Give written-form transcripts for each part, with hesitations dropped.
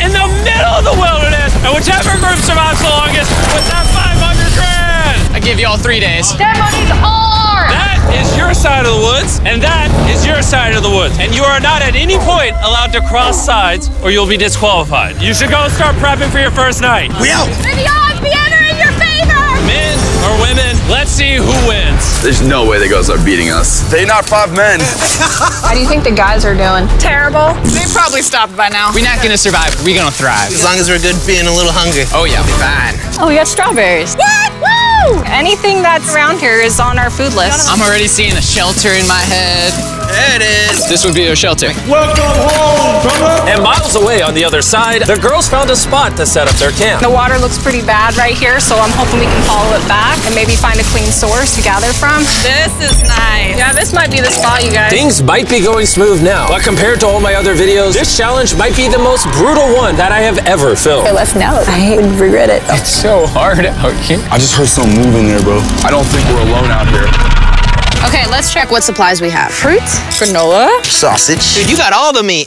in the middle of the wilderness, and whichever group survives the longest with that 500 grand. I give you all 3 days. That money's ours! That is your side of the woods, and that is your side of the woods. And you are not at any point allowed to cross sides, or you'll be disqualified. You should go start prepping for your first night. We out! May the odds be ever in your favor! Men or women, let's see who wins. There's no way the girls are beating us. They not 5 men. How do you think the guys are doing? Terrible. They probably stopped by now. We're not gonna survive, we're gonna thrive. As long as we're good being a little hungry. Oh yeah, we're fine. Oh, we got strawberries. What? Woo! Anything that's around here is on our food list. I'm already seeing a shelter in my head. There it is. This would be a shelter. Welcome home, brother. And miles away on the other side, the girls found a spot to set up their camp. The water looks pretty bad right here, so I'm hoping we can follow it back and maybe find a clean source to gather from. This is nice. Yeah, this might be the spot, you guys. Things might be going smooth now, but compared to all my other videos, this challenge might be the most brutal one that I have ever filmed. Okay, let's know. I regret it. It's so hard out here. I just heard something moving there, bro. I don't think we're alone out here. Okay, let's check what supplies we have. Fruits, granola, Sausage. Dude, you got all the meat.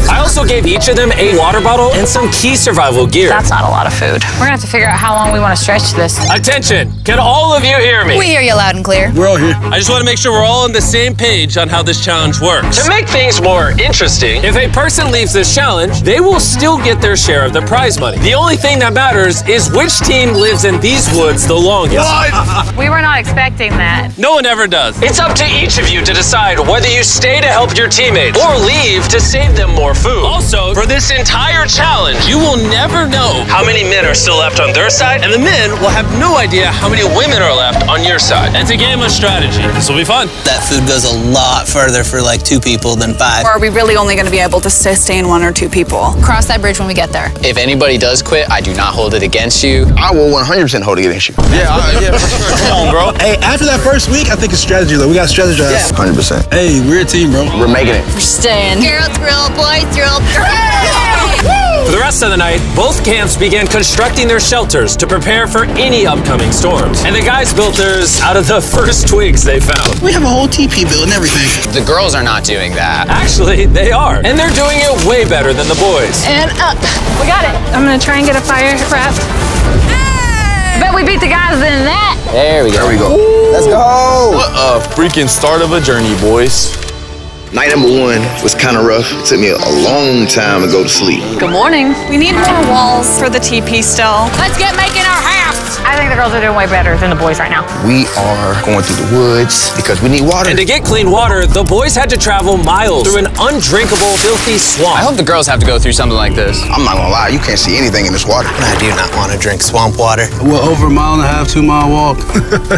I also gave each of them a water bottle and some key survival gear. That's not a lot of food. We're gonna have to figure out how long we want to stretch this. Attention, can all of you hear me? We hear you loud and clear. We're all here. I just want to make sure we're all on the same page on how this challenge works. To make things more interesting, if a person leaves this challenge, they will still get their share of the prize money. The only thing that matters is which team lives in these woods the longest. What? We were not expecting that. No one ever does. It's up to each of you to decide whether you stay to help your teammates or leave to save them more food. Also, for this entire challenge, you will never know how many men are still left on their side, and the men will have no idea how many women are left on your side. It's a game of strategy. This will be fun. That food goes a lot further for like 2 people than 5. Or are we really only gonna be able to sustain 1 or 2 people? Cross that bridge when we get there. If anybody does quit, I do not hold it against you. I will 100% hold it against you. Yeah, for sure. Come on, bro. Hey, after that first week, I think it's strategy though. We got to strategize. Yeah, 100%. Hey, we're a team, bro. We're making it. We're staying. Girl thrill, boy thrill. For the rest of the night, both camps began constructing their shelters to prepare for any upcoming storms. And the guys built theirs out of the first twigs they found. We have a whole TP build and everything. The girls are not doing that. Actually, they are. And they're doing it way better than the boys. And up. We got it. I'm gonna try and get a fire wrap. Bet we beat the guys in that. There we go. There we go. Let's go. What a freaking start of a journey, boys. Night number 1 was kind of rough. It took me a long time to go to sleep. Good morning. We need more walls for the TP still. Let's get making our house. I think the girls are doing way better than the boys right now. We are going through the woods because we need water. And to get clean water, the boys had to travel miles through an undrinkable, filthy swamp. I hope the girls have to go through something like this. I'm not gonna lie, you can't see anything in this water. I do not want to drink swamp water. Well, over a 1.5 2 mile walk.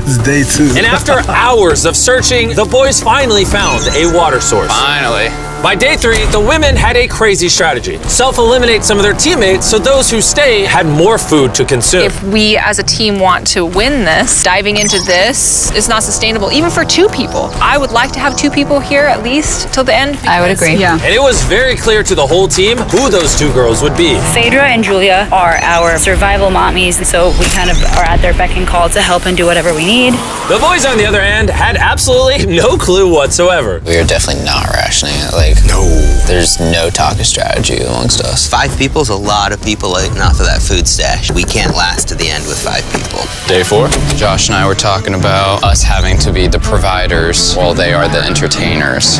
It's day 2. And after hours of searching, the boys finally found a water source. Finally. By day 3, the women had a crazy strategy. Self-eliminate some of their teammates so those who stay had more food to consume. If we as a team want to win this, diving into this is not sustainable, even for 2 people. I would like to have 2 people here at least till the end. I would agree. Yeah. And it was very clear to the whole team who those 2 girls would be. Phaedra and Julia are our survival mommies, so we kind of are at their beck and call to help and do whatever we need. The boys, on the other hand, had absolutely no clue whatsoever. We are definitely not rationing it. Like, no. There's no talk of strategy amongst us. 5 people is a lot of people eating off of that food stash. We can't last to the end with 5 people. Day 4, Josh and I were talking about us having to be the providers while they are the entertainers.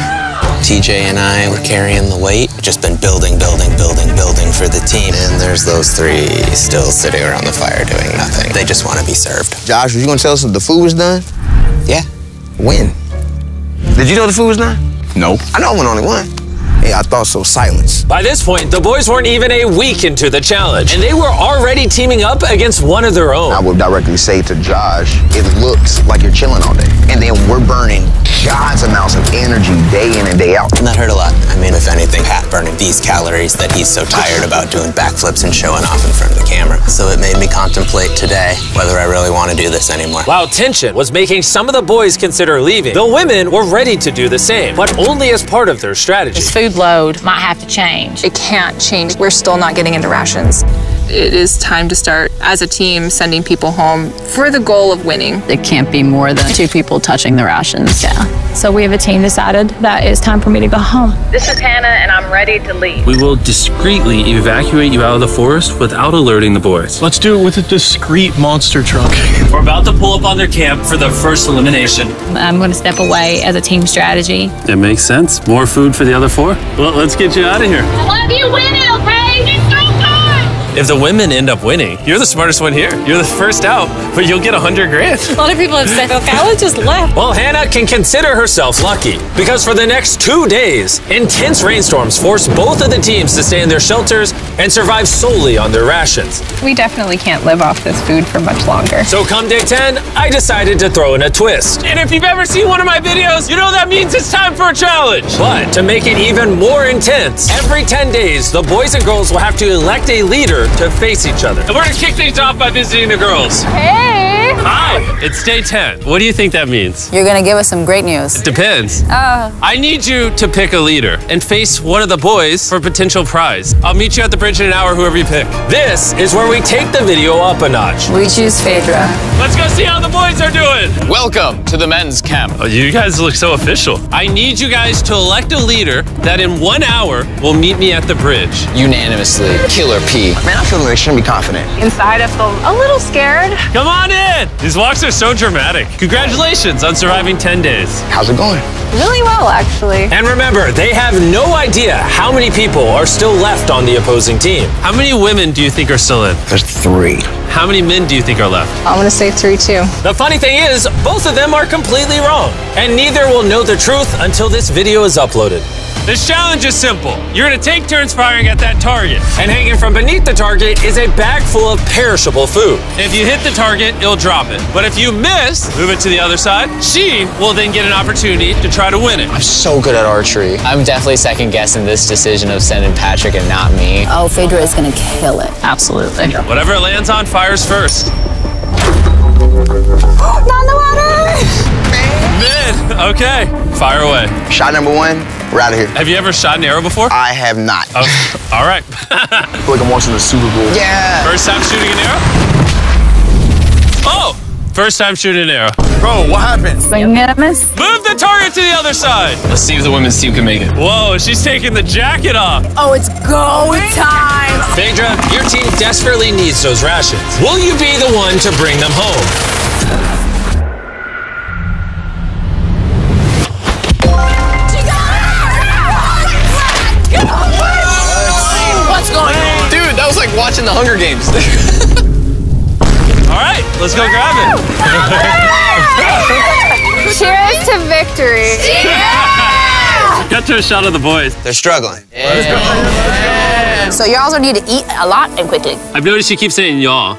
TJ and I were carrying the weight. Just been building for the team. And there's those 3 still sitting around the fire doing nothing. They just want to be served. Josh, was you gonna tell us if the food was done? Yeah. When? Did you know the food was done? Nope. I know I went only 1. Yeah, I thought so. Silence. By this point, the boys weren't even a week into the challenge, and they were already teaming up against one of their own. I would directly say to Josh, it looks like you're chilling all day. And then we're burning God's amounts of energy day in and day out. And that hurt a lot. I mean, if anything, Pat burning these calories that he's so tired about doing backflips and showing off in front of the camera. So it made me contemplate today whether I really want to do this anymore. While tension was making some of the boys consider leaving, the women were ready to do the same, but only as part of their strategy. This food load might have to change. It can't change. We're still not getting into rations. it is time to start, as a team, sending people home for the goal of winning. It can't be more than 2 people touching the rations. Yeah. So we have a team decided that it's time for me to go home. This is Hannah, and I'm ready to leave. We will discreetly evacuate you out of the forest without alerting the boys. Let's do it with a discreet monster truck. We're about to pull up on their camp for the first elimination. I'm going to step away as a team strategy. It makes sense. More food for the other 4? Well, let's get you out of here. I love you winning, okay? It's so fun! If the women end up winning, you're the smartest one here. You're the first out, but you'll get $100 grand. A lot of people have said, okay, I would just left. Well, Hannah can consider herself lucky because for the next 2 days, intense rainstorms forced both of the teams to stay in their shelters and survive solely on their rations. We definitely can't live off this food for much longer. So come day 10, I decided to throw in a twist. And if you've ever seen one of my videos, you know that means it's time for a challenge. But to make it even more intense, every 10 days, the boys and girls will have to elect a leader to face each other. And we're gonna kick things off by visiting the girls. Hey! Hi, it's day 10. What do you think that means? You're gonna give us some great news. It depends. I need you to pick a leader and face one of the boys for a potential prize. I'll meet you at the bridge in an hour, whoever you pick. This is where we take the video up a notch. We choose Phaedra. Let's go see how the boys are doing. Welcome to the men's camp. Oh, you guys look so official. I need you guys to elect a leader that in 1 hour will meet me at the bridge. Unanimously, Killer P. Man, I feel extremely confident. Inside, I feel a little scared. Come on in. These walks are so dramatic. Congratulations on surviving 10 days. How's it going? Really well, actually. And remember, they have no idea how many people are still left on the opposing team. How many women do you think are still in? There's 3. How many men do you think are left? I'm gonna say 3 too. The funny thing is, both of them are completely wrong, and neither will know the truth until this video is uploaded. This challenge is simple. You're gonna take turns firing at that target, and hanging from beneath the target is a bag full of perishable food. If you hit the target, it'll drop it. But if you miss, move it to the other side. She will then get an opportunity to try to win it. I'm so good at archery. I'm definitely second guessing this decision of sending Patrick and not me. Oh, Phaedra is gonna kill it. Absolutely. Whatever it lands on, fires first. Not in the water! Mid, okay, fire away. Shot number 1, we're out of here. Have you ever shot an arrow before? I have not. Oh, all right. I feel like I'm watching the Super Bowl. Yeah. First time shooting an arrow? Oh, first time shooting an arrow. Bro, what happened? Unanimous? Move the target to the other side. Let's see if the women's team can make it. Whoa, she's taking the jacket off. Oh, it's go time! Phaedra, your team desperately needs those rations. Will you be the one to bring them home? What's going on? Dude, that was like watching the Hunger Games. All right, let's go grab it. Cheers to victory. Got to a shot of the boys. They're struggling. So you also need to eat a lot and quickly. I've noticed you keep saying y'all.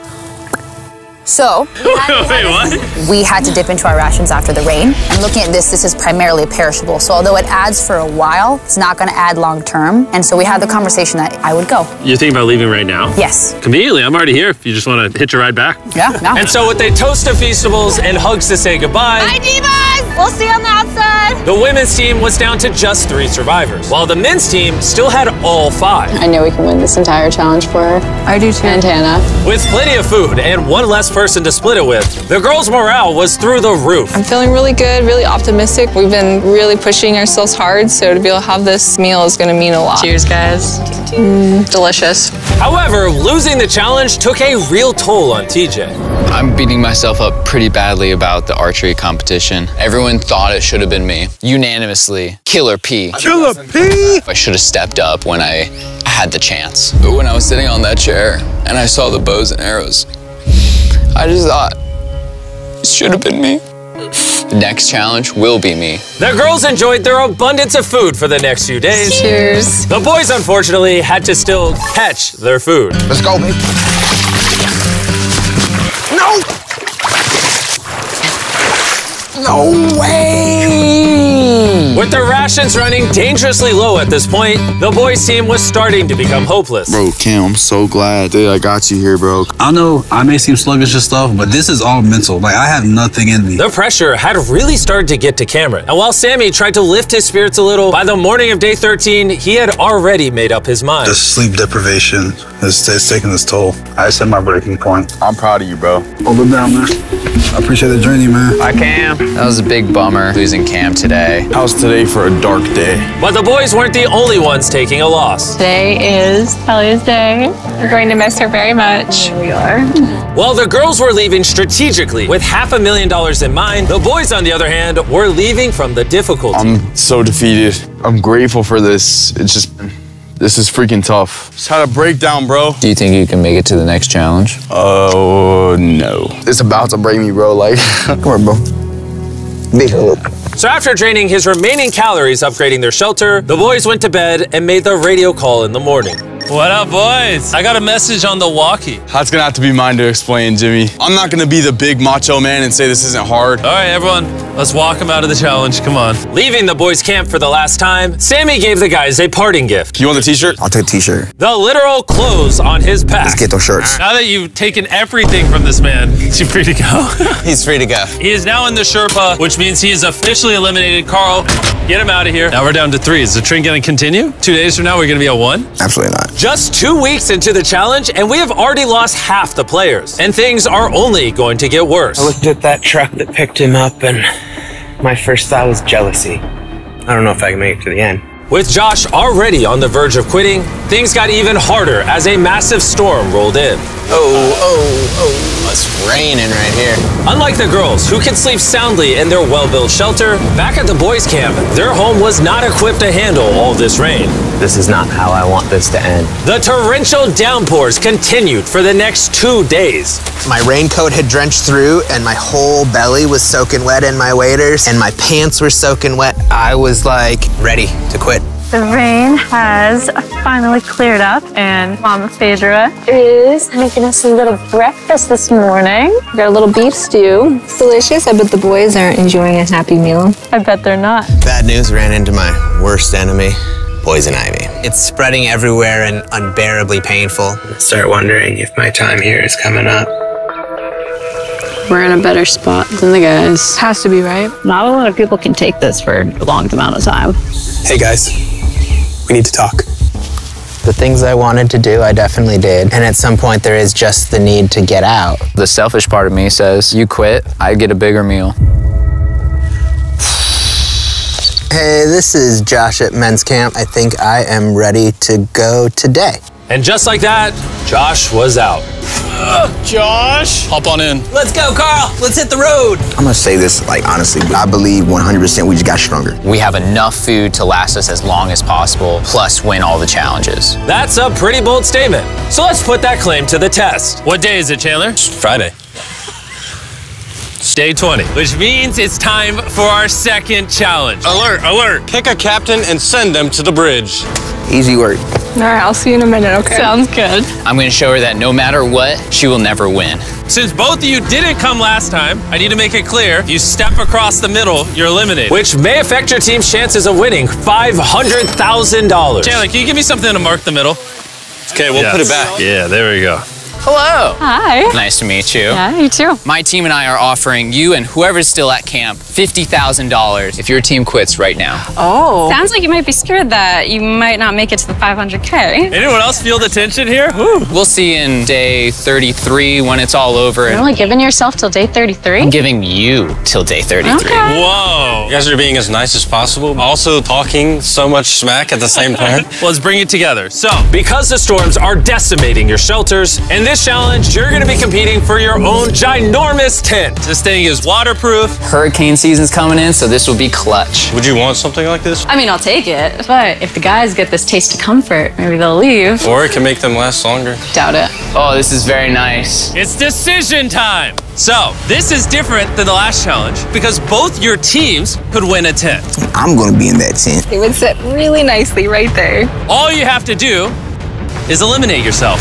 So, Wait, what? we had to dip into our rations after the rain. And looking at this is primarily perishable. So although it adds for a while, it's not gonna add long term. And so we had the conversation that I would go. You're thinking about leaving right now? Yes. Conveniently, I'm already here if you just want to hitch a ride back. Yeah, no. And so with a toast to Feastables and hugs to say goodbye, Bye, divas! We'll see you on the outside. the women's team was down to just 3 survivors, while the men's team still had all 5. I know we can win this entire challenge for her. I do too. And Hannah. With plenty of food and 1 less person to split it with, the girls' morale was through the roof. I'm feeling really good, really optimistic. We've been really pushing ourselves hard, so to be able to have this meal is gonna mean a lot. Cheers, guys. Delicious. However, losing the challenge took a real toll on TJ. I'm beating myself up pretty badly about the archery competition. Everyone thought it should have been me. Unanimously, Killer P. Killer P! I should have stepped up when I had the chance. But when I was sitting on that chair and I saw the bows and arrows, I just thought, it should have been me. The next challenge will be me. The girls enjoyed their abundance of food for the next few days. Cheers. The boys, unfortunately, had to still catch their food. Let's go, baby. No! No way! With their rations running dangerously low at this point, the boys team was starting to become hopeless. Bro, Cam, I'm so glad that I got you here, bro. I know I may seem sluggish and stuff, but this is all mental. Like, I have nothing in me. The pressure had really started to get to Cameron. And while Sammy tried to lift his spirits a little, by the morning of day 13, he had already made up his mind. The sleep deprivation is taking its toll. I set my breaking point. I'm proud of you, bro. Hold it down, man. I appreciate the journey, man. Bye, Cam. That was a big bummer, losing Cam today. How's today for a dark day? But the boys weren't the only ones taking a loss. Today is Kelly's day. We're going to miss her very much. Here we are. While the girls were leaving strategically with $500,000 in mind, the boys, on the other hand, were leaving from the difficulty. I'm so defeated. I'm grateful for this. This is freaking tough. Just had a breakdown, bro. Do you think you can make it to the next challenge? Oh, no. It's about to break me, bro. Like, come on, bro. Big hug. So after draining his remaining calories upgrading their shelter, the boys went to bed and made the radio call in the morning. What up, boys? I got a message on the walkie. That's gonna have to be mine to explain, Jimmy. I'm not gonna be the big macho man and say this isn't hard. All right, everyone, let's walk him out of the challenge. Come on. Leaving the boys' camp for the last time, Sammy gave the guys a parting gift. You want the t-shirt? I'll take the t-shirt. The literal clothes on his pack. Let's get those shirts. Now that you've taken everything from this man, is he free to go? He's free to go. He is now in the Sherpa, which means he is officially eliminated. Carl, get him out of here. Now we're down to 3. Is the trend gonna continue? 2 days from now, we're gonna be at 1? Absolutely not. Just 2 weeks into the challenge, and we have already lost half the players. And things are only going to get worse. I looked at that truck that picked him up, and my first thought was jealousy. I don't know if I can make it to the end. With Josh already on the verge of quitting, things got even harder as a massive storm rolled in. Oh, it's raining right here. Unlike the girls, who could sleep soundly in their well-built shelter, back at the boys' camp, their home was not equipped to handle all this rain. This is not how I want this to end. The torrential downpours continued for the next 2 days. My raincoat had drenched through, and my whole belly was soaking wet in my waders, and my pants were soaking wet. I was like ready to quit. The rain has finally cleared up, and Mama Phaedra is making us a little breakfast this morning. We got a little beef stew. It's delicious. I bet the boys aren't enjoying a happy meal. I bet they're not. Bad news, ran into my worst enemy, poison ivy. It's spreading everywhere and unbearably painful. I start wondering if my time here is coming up. We're in a better spot than the guys. Has to be, right? Not a lot of people can take this for a long amount of time. Hey guys, we need to talk. The things I wanted to do, I definitely did. And at some point there is just the need to get out. The selfish part of me says, you quit, I get a bigger meal. Hey, this is Josh at men's camp. I think I am ready to go today. And just like that, Josh was out. Josh! Hop on in. Let's go, Carl. Let's hit the road. I'm gonna say this, like, honestly, but I believe 100% we just got stronger. We have enough food to last us as long as possible, plus win all the challenges. That's a pretty bold statement. So let's put that claim to the test. What day is it, Chandler? Friday. Day 20, which means it's time for our second challenge. Alert, alert. Pick a captain and send them to the bridge. Easy work. All right, I'll see you in a minute, okay? Sounds good. I'm gonna show her that no matter what, she will never win. Since both of you didn't come last time, I need to make it clear, if you step across the middle, you're eliminated. Which may affect your team's chances of winning $500,000. Chandler, can you give me something to mark the middle? Okay, we'll put it back. Yeah, there we go. Hello. Hi. Nice to meet you. Yeah, you too. My team and I are offering you and whoever's still at camp $50,000 if your team quits right now. Oh. Sounds like you might be scared that you might not make it to the 500K. Anyone else feel the tension here? Woo. We'll see in day 33 when it's all over. You're only giving yourself till day 33? I'm giving you till day 33. Okay. Whoa. You guys are being as nice as possible, also talking so much smack at the same time. Well, let's bring it together. So, because the storms are decimating your shelters, in this challenge, you're going to be competing for your own ginormous tent. this thing is waterproof. Hurricane season's coming in, so this will be clutch. Would you want something like this? I mean, I'll take it. But if the guys get this taste of comfort, maybe they'll leave. Or it can make them last longer. Doubt it. Oh, this is very nice. It's decision time. So, this is different than the last challenge because both your teams could win a tent. I'm gonna be in that tent. It would sit really nicely right there. All you have to do is eliminate yourself.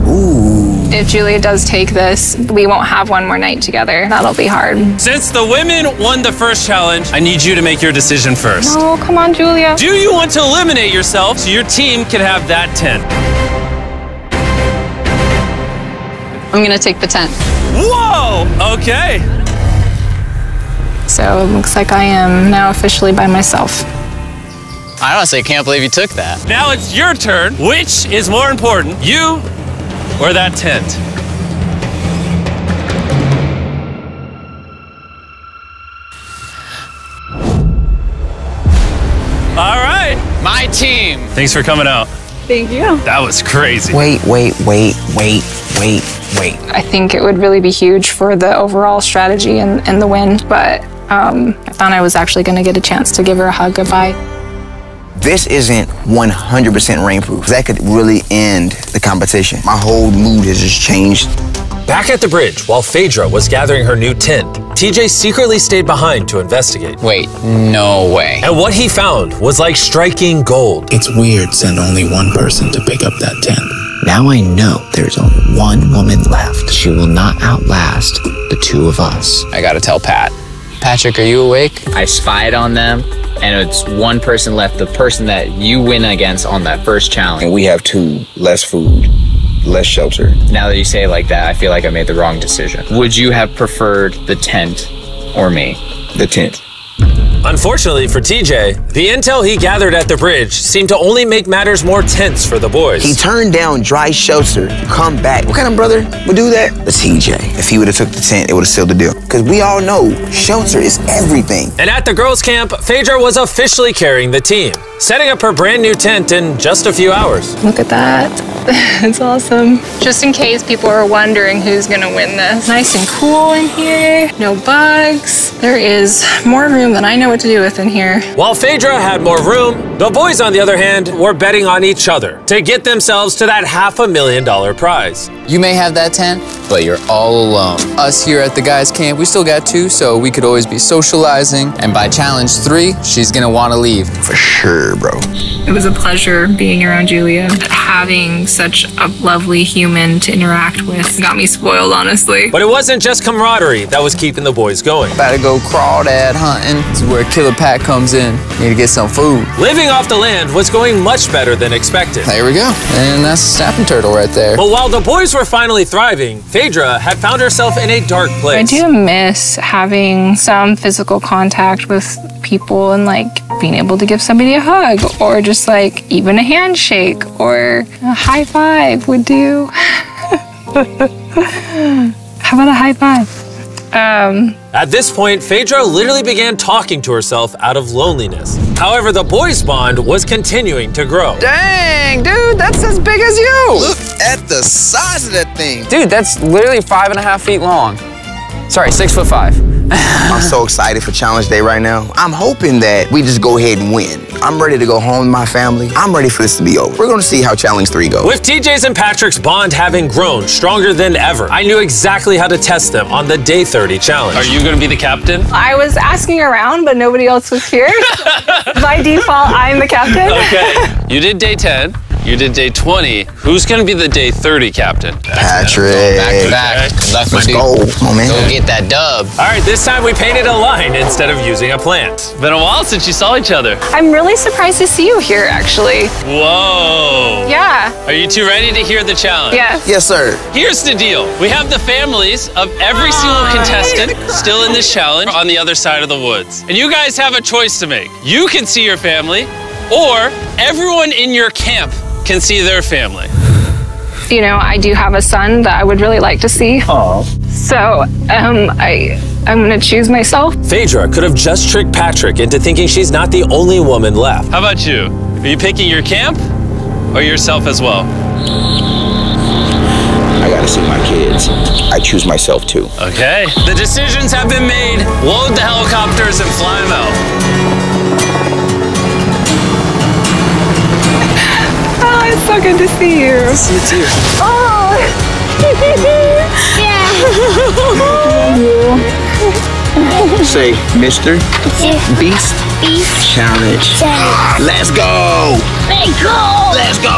Ooh. If Julia does take this, we won't have one more night together. That'll be hard. Since the women won the first challenge, I need you to make your decision first. No, come on, Julia. Do you want to eliminate yourself so your team can have that tent? I'm gonna take the tent. Whoa! Okay. So it looks like I am now officially by myself. I honestly can't believe you took that. Now it's your turn. Which is more important, you or that tent? All right. My team. Thanks for coming out. Thank you. That was crazy. Wait. I think it would really be huge for the overall strategy and the win, but I thought I was actually going to get a chance to give her a hug goodbye. This isn't 100% rainproof. That could really end the competition. My whole mood has just changed. Back at the bridge, while Phaedra was gathering her new tent, TJ secretly stayed behind to investigate. Wait, no way. And what he found was like striking gold. It's weird send only one person to pick up that tent. Now I know there's only one woman left. She will not outlast the two of us. I gotta tell Pat. Patrick, are you awake? I spied on them, and it's one person left, the person that you win against on that first challenge. And we have two, less food, less shelter. Now that you say it like that, I feel like I made the wrong decision. Would you have preferred the tent or me? The tent. Unfortunately for TJ, the intel he gathered at the bridge seemed to only make matters more tense for the boys. He turned down dry shelter to come back. What kind of brother would do that? The TJ. If he would have took the tent, it would have sealed the deal. Because we all know shelter is everything. And at the girls' camp, Phaedra was officially carrying the team, setting up her brand new tent in just a few hours. Look at that. It's awesome. Just in case people are wondering who's gonna win this. Nice and cool in here, no bugs. There is more room than I know what to do with in here. While Phaedra had more room, the boys, on the other hand, were betting on each other to get themselves to that $500,000 prize. You may have that tent, but you're all alone. Us here at the guys' camp, we still got two, so we could always be socializing. And by challenge 3, she's gonna wanna leave. For sure, bro. It was a pleasure being around Julia. Having such a lovely human to interact with got me spoiled, honestly. But it wasn't just camaraderie that was keeping the boys going. About to go crawdad hunting. This is where Killer Pat comes in. Need to get some food. Living off the land was going much better than expected. There we go. And that's a snapping turtle right there. But while the boys were finally thriving, Phaedra had found herself in a dark place. I do miss having some physical contact with people and like being able to give somebody a hug or just like even a handshake or a high five would do. How about a high five? At this point, Phaedra literally began talking to herself out of loneliness. However, the boys' bond was continuing to grow. Dang, dude, that's as big as you. Look at the size of that thing. Dude, that's literally 5.5 feet long. Sorry, 6'5". I'm so excited for challenge day right now. I'm hoping that we just go ahead and win. I'm ready to go home with my family. I'm ready for this to be over. We're gonna see how challenge 3 goes. With TJ's and Patrick's bond having grown stronger than ever, I knew exactly how to test them on the day 30 challenge. Are you gonna be the captain? I was asking around, but nobody else was here. By default, I'm the captain. Okay, you did day 10. You did day 20. Who's gonna be the day 30 captain? Patrick. Back to back. Good luck, my Let's dude. go. Come on, man. Go get that dub. All right, this time we painted a line instead of using a plant. Been a while since you saw each other. I'm really surprised to see you here, actually. Whoa. Yeah. Are you two ready to hear the challenge? Yes. Yes, sir. Here's the deal. We have the families of every single contestant still in this challenge on the other side of the woods. And you guys have a choice to make. You can see your family, or everyone in your camp can see their family. You know, I do have a son that I would really like to see. Oh. So, I'm gonna choose myself. Phaedra could have just tricked Patrick into thinking she's not the only woman left. How about you? Are you picking your camp or yourself as well? I gotta see my kids. I choose myself too. Okay. The decisions have been made. Load the helicopters and fly them out. Oh, it's so good to see you. See you too. Oh! Say, Mr. Beast Challenge. Let's go! Let's go! Let's go!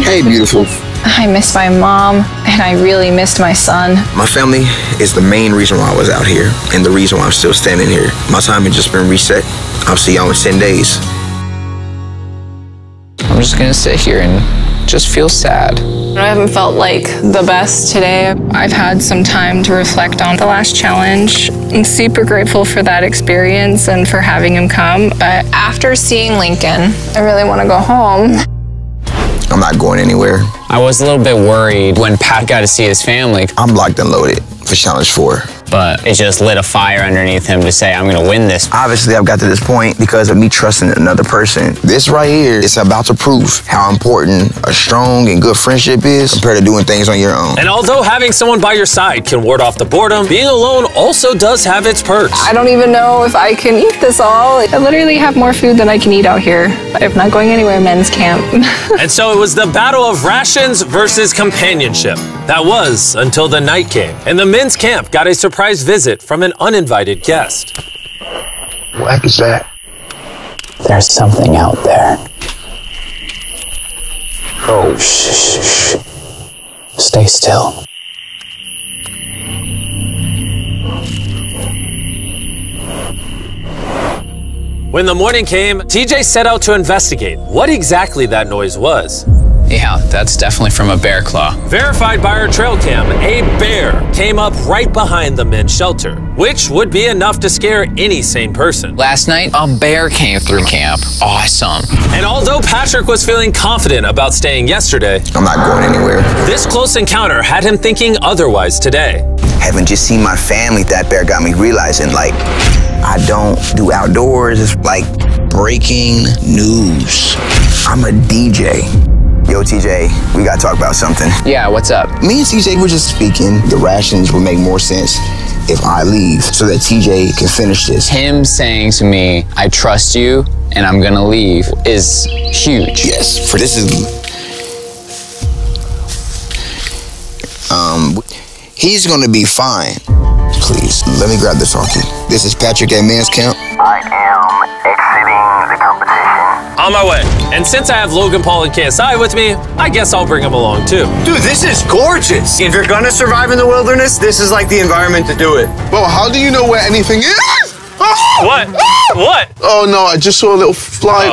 Hey, beautiful. I missed my mom, and I really missed my son. My family is the main reason why I was out here, and the reason why I'm still standing here. My time has just been reset. I'll see y'all in 10 days. I'm just gonna sit here and just feel sad. I haven't felt like the best today. I've had some time to reflect on the last challenge. I'm super grateful for that experience and for having him come. But after seeing Lincoln, I really want to go home. I'm not going anywhere. I was a little bit worried when Pat got to see his family. I'm locked and loaded for challenge 4. But it just lit a fire underneath him to say, I'm gonna win this. Obviously, I've got to this point because of me trusting another person. This right here is about to prove how important a strong and good friendship is compared to doing things on your own. And although having someone by your side can ward off the boredom, being alone also does have its perks. I don't even know if I can eat this all. I literally have more food than I can eat out here. I'm not going anywhere, men's camp. And so it was the battle of rations versus companionship. That was until the night came, and the men's camp got a surprise visit from an uninvited guest. What is that? There's something out there. Oh, shh. Stay still. When the morning came, TJ set out to investigate what exactly that noise was. Yeah, that's definitely from a bear claw. Verified by our trail cam, a bear came up right behind the men's shelter, which would be enough to scare any sane person. Last night, a bear came through camp. Awesome. And although Patrick was feeling confident about staying yesterday, I'm not going anywhere. This close encounter had him thinking otherwise today. Having just seen my family, that bear got me realizing, like, I don't do outdoors. It's like breaking news. I'm a DJ. Yo, TJ, we gotta talk about something. Yeah, what's up? Me and TJ were just speaking. The rations would make more sense if I leave so that TJ can finish this. Him saying to me, I trust you and I'm gonna leave is huge. Yes, for this is... he's gonna be fine. Please, let me grab this hockey. This is Patrick at Men's Camp. I am exiting the competition. On my way. And since I have Logan Paul and KSI with me, I guess I'll bring him along too. Dude, this is gorgeous. If you're gonna survive in the wilderness, this is like the environment to do it. Well, how do you know where anything is? Oh! What? What? Oh no, I just saw a little fly.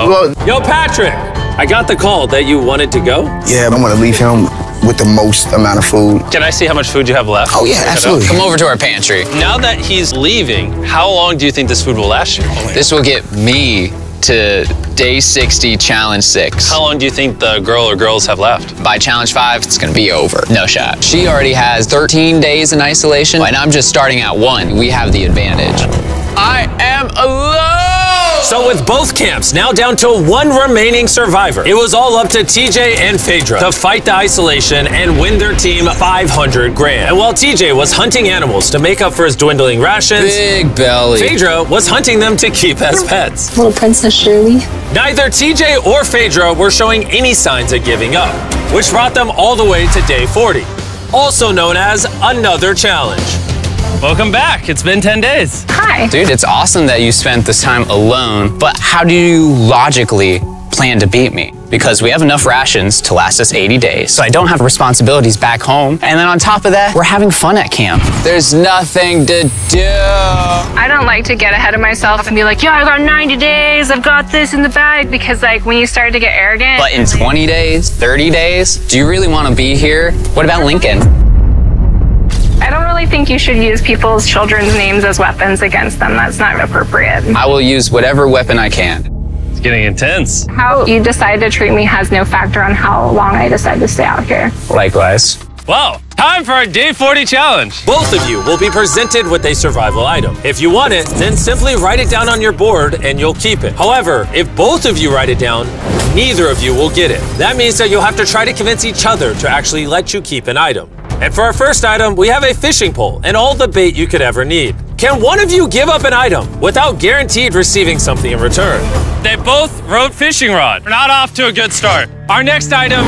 Yo, Patrick, I got the call that you wanted to go. Yeah, I'm gonna leave him with the most amount of food. Can I see how much food you have left? Oh yeah, absolutely. Come over to our pantry. Now that he's leaving, how long do you think this food will last you? This will get me to day 60, challenge 6. How long do you think the girl or girls have left? By challenge 5, it's gonna be over. No shot. She already has 13 days in isolation, and I'm just starting at 1. We have the advantage. I am alone! So with both camps now down to 1 remaining survivor, it was all up to TJ and Phaedra to fight the isolation and win their team 500 grand. And while TJ was hunting animals to make up for his dwindling rations, big belly, Phaedra was hunting them to keep as pets. Little Princess Shirley. Neither TJ or Phaedra were showing any signs of giving up, which brought them all the way to day 40, also known as another challenge. Welcome back. It's been 10 days. Hi. Dude, it's awesome that you spent this time alone, but how do you logically plan to beat me? Because we have enough rations to last us 80 days, so I don't have responsibilities back home. And then on top of that, we're having fun at camp. There's nothing to do. I don't like to get ahead of myself and be like, yo, I got 90 days, I've got this in the bag, because like when you start to get arrogant. But in 20 days, 30 days, do you really want to be here? What about Lincoln? I don't really think you should use people's children's names as weapons against them. That's not appropriate. I will use whatever weapon I can. It's getting intense. How you decide to treat me has no factor on how long I decide to stay out here. Likewise. Well, time for our day 40 challenge. Both of you will be presented with a survival item. If you want it, then simply write it down on your board and you'll keep it. However, if both of you write it down, neither of you will get it. That means that you'll have to try to convince each other to actually let you keep an item. And for our first item, we have a fishing pole and all the bait you could ever need. Can one of you give up an item without guaranteed receiving something in return? They both wrote fishing rod. We're not off to a good start. Our next item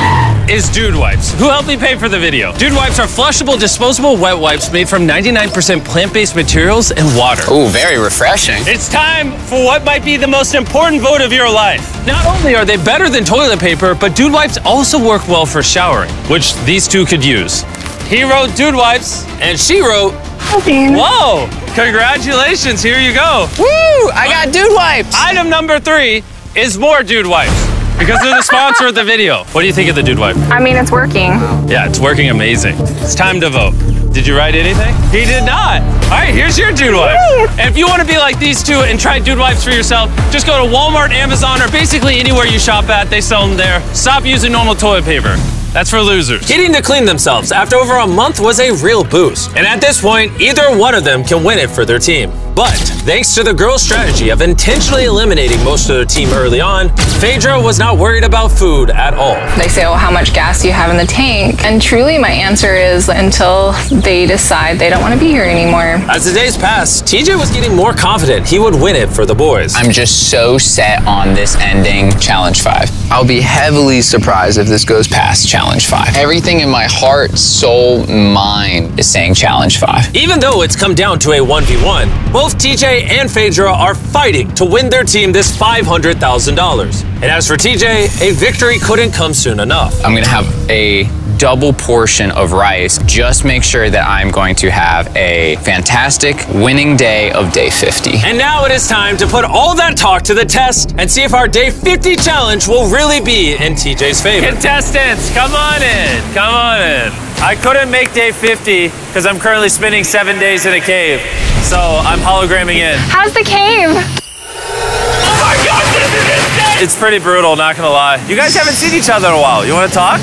is Dude Wipes, who helped me pay for the video. Dude Wipes are flushable, disposable wet wipes made from 99% plant-based materials and water. Ooh, very refreshing. It's time for what might be the most important vote of your life. Not only are they better than toilet paper, but Dude Wipes also work well for showering, which these two could use. He wrote Dude Wipes, and she wrote, whoa, congratulations, here you go. Woo, I got Dude Wipes. Item number 3 is more Dude Wipes, because they're the sponsor of the video. What do you think of the Dude Wipe? I mean, it's working. Yeah, it's working amazing. It's time to vote. Did you write anything? He did not. All right, here's your Dude Wipe. And if you want to be like these two and try Dude Wipes for yourself, just go to Walmart, Amazon, or basically anywhere you shop at. They sell them there. Stop using normal toilet paper. That's for losers. Getting to clean themselves after over a month was a real boost. And at this point, either one of them can win it for their team. But thanks to the girls' strategy of intentionally eliminating most of their team early on, Phaedra was not worried about food at all. They say, oh, how much gas do you have in the tank? And truly my answer is until they decide they don't want to be here anymore. As the days passed, TJ was getting more confident he would win it for the boys. I'm just so set on this ending Challenge 5. I'll be heavily surprised if this goes past Challenge 5. Everything in my heart, soul, mind is saying Challenge 5. Even though it's come down to a 1v1, both TJ and Phaedra are fighting to win their team this $500,000. And as for TJ, a victory couldn't come soon enough. I'm gonna have a double portion of rice. Just make sure that I'm going to have a fantastic winning day of day 50. And now it is time to put all that talk to the test and see if our day 50 challenge will really be in TJ's favor. Contestants, come on in, come on in. I couldn't make day 50 because I'm currently spending 7 days in a cave. So I'm hologramming in. How's the cave? Oh my God, this is insane! It's pretty brutal, not gonna lie. You guys haven't seen each other in a while. You wanna talk?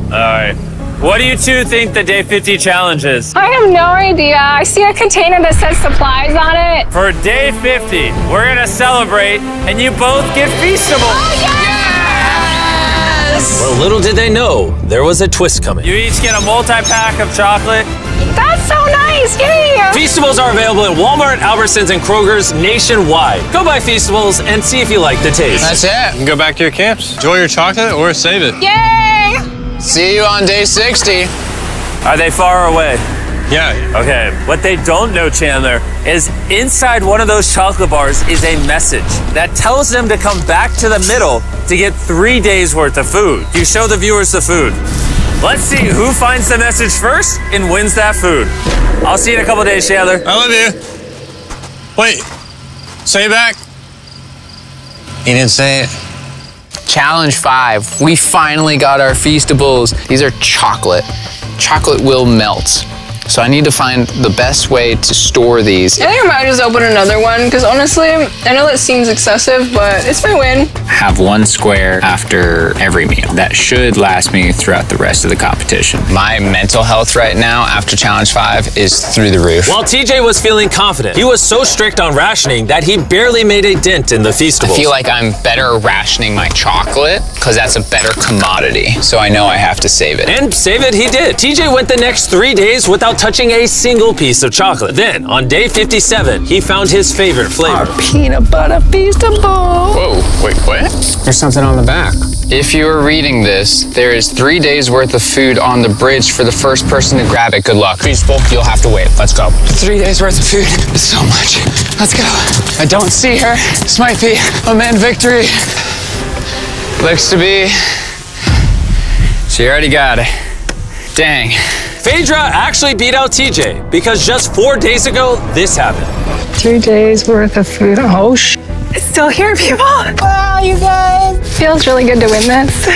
All right. What do you two think the day 50 challenge is? I have no idea. I see a container that says supplies on it. For day 50, we're gonna celebrate and you both get Feastables. Oh, yes! Well, little did they know, there was a twist coming. You each get a multi-pack of chocolate. That's so nice, yay! Feastables are available at Walmart, Albertsons, and Kroger's nationwide. Go buy Feastables and see if you like the taste. That's it. You can go back to your camps. Enjoy your chocolate or save it. Yay! See you on day 60. Are they far away? Yeah. Okay, what they don't know, Chandler, is inside one of those chocolate bars is a message that tells them to come back to the middle to get 3 days worth of food. You show the viewers the food. Let's see who finds the message first and wins that food. I'll see you in a couple days, Chandler. I love you. Wait, say it back. He didn't say it. Challenge 5. We finally got our Feastables. These are chocolate. Chocolate will melt. So I need to find the best way to store these. I think I might just open another one because honestly, I know that seems excessive, but it's my win. Have 1 square after every meal. That should last me throughout the rest of the competition. My mental health right now after Challenge 5 is through the roof. While TJ was feeling confident, he was so strict on rationing that he barely made a dent in the Feastables. I feel like I'm better rationing my chocolate because that's a better commodity. So I know I have to save it. And save it he did. TJ went the next 3 days without touching a single piece of chocolate. Then, on day 57, he found his favorite flavor. Our peanut butter Feastable. Whoa, wait, what? There's something on the back. If you are reading this, there is 3 days worth of food on the bridge for the first person to grab it. Good luck. Feastable, you'll have to wait. Let's go. 3 days worth of food is so much. Let's go. I don't see her. This might be a man victory. Looks to be. She already got it. Dang. Phaedra actually beat out TJ because just 4 days ago, this happened. 3 days worth of food. Oh, it's still here, people. Wow, you guys. Feels really good to win this.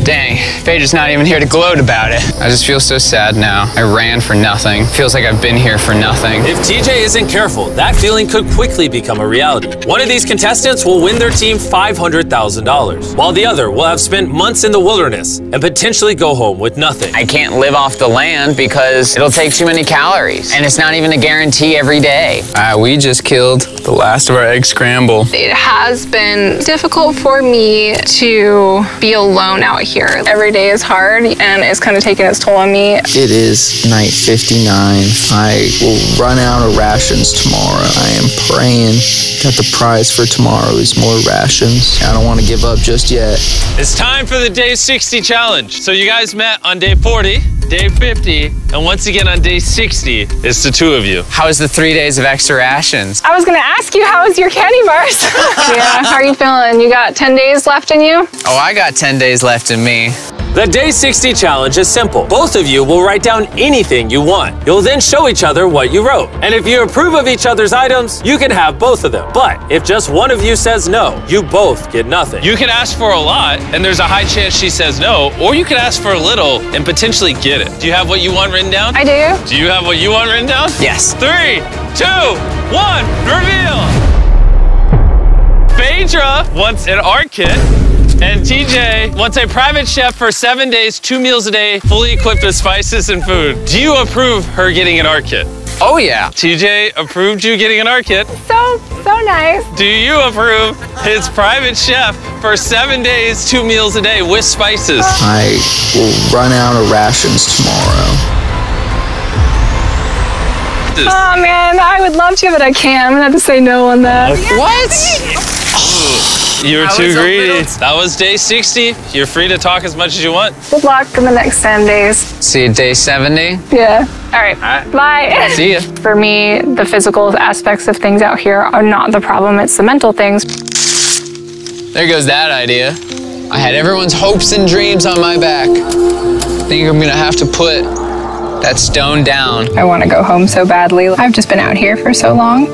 Dang, Phaedra's not even here to gloat about it. I just feel so sad now. I ran for nothing. Feels like I've been here for nothing. If TJ isn't careful, that feeling could quickly become a reality. One of these contestants will win their team $500,000, while the other will have spent months in the wilderness and potentially go home with nothing. I can't live off the land because it'll take too many calories, and it's not even a guarantee every day. We just killed the last of our egg scramble. It has been difficult for me to be alone out here. Every day is hard and it's kind of taking its toll on me. It is night 59. I will run out of rations tomorrow. I am praying that the prize for tomorrow is more rations. I don't want to give up just yet. It's time for the day 60 challenge. So you guys met on day 40, day 50, and once again on day 60, it's the two of you. How was the 3 days of extra rations? I was gonna ask you, how was your candy bars? Yeah, how are you feeling? You got 10 days left in you? Oh, I got 10 days left in me. The Day 60 challenge is simple. Both of you will write down anything you want. You'll then show each other what you wrote. And if you approve of each other's items, you can have both of them. But if just one of you says no, you both get nothing. You can ask for a lot, and there's a high chance she says no, or you can ask for a little and potentially get it. Do you have what you want written down? I do. Do you have what you want written down? Yes. 3, 2, 1, reveal! Phaedra wants an art kit. And TJ wants a private chef for 7 days, 2 meals a day, fully equipped with spices and food. Do you approve her getting an art kit? Oh yeah. TJ approved you getting an art kit. So nice. Do you approve his private chef for 7 days, 2 meals a day with spices? I will run out of rations tomorrow. Oh man, I would love to, but I can't. I'm gonna have to say no on that. What? You were too greedy. That was day 60. You're free to talk as much as you want. Good luck in the next 10 days. See you day 70. Yeah. All right. Bye. See ya. For me, the physical aspects of things out here are not the problem. It's the mental things. There goes that idea. I had everyone's hopes and dreams on my back. I think I'm gonna have to put that stone down. I want to go home so badly. I've just been out here for so long.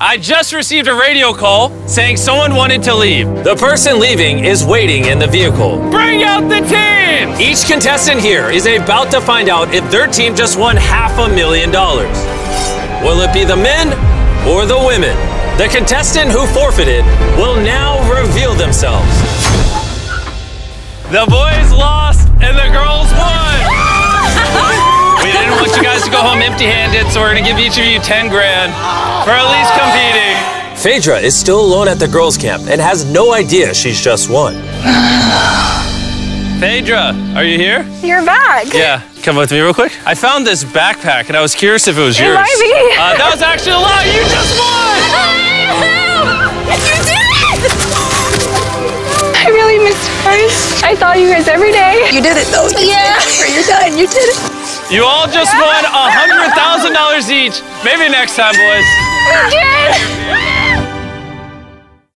I just received a radio call saying someone wanted to leave. The person leaving is waiting in the vehicle. Bring out the team! Each contestant here is about to find out if their team just won $500,000. Will it be the men or the women? The contestant who forfeited will now reveal themselves. The boys lost and the girls won. We didn't want you guys to go home empty-handed, so we're gonna give each of you 10 grand for at least competing. Phaedra is still alone at the girls' camp and has no idea she's just won. Phaedra, are you here? You're back. Yeah, come with me real quick. I found this backpack and I was curious if it was yours. It might be. That was actually a lie. You just won. You did it! I really missed you guys. I thought you guys every day. You did it though. Yeah. You're done. You did it. You all just won $100,000 each. Maybe next time, boys. We did.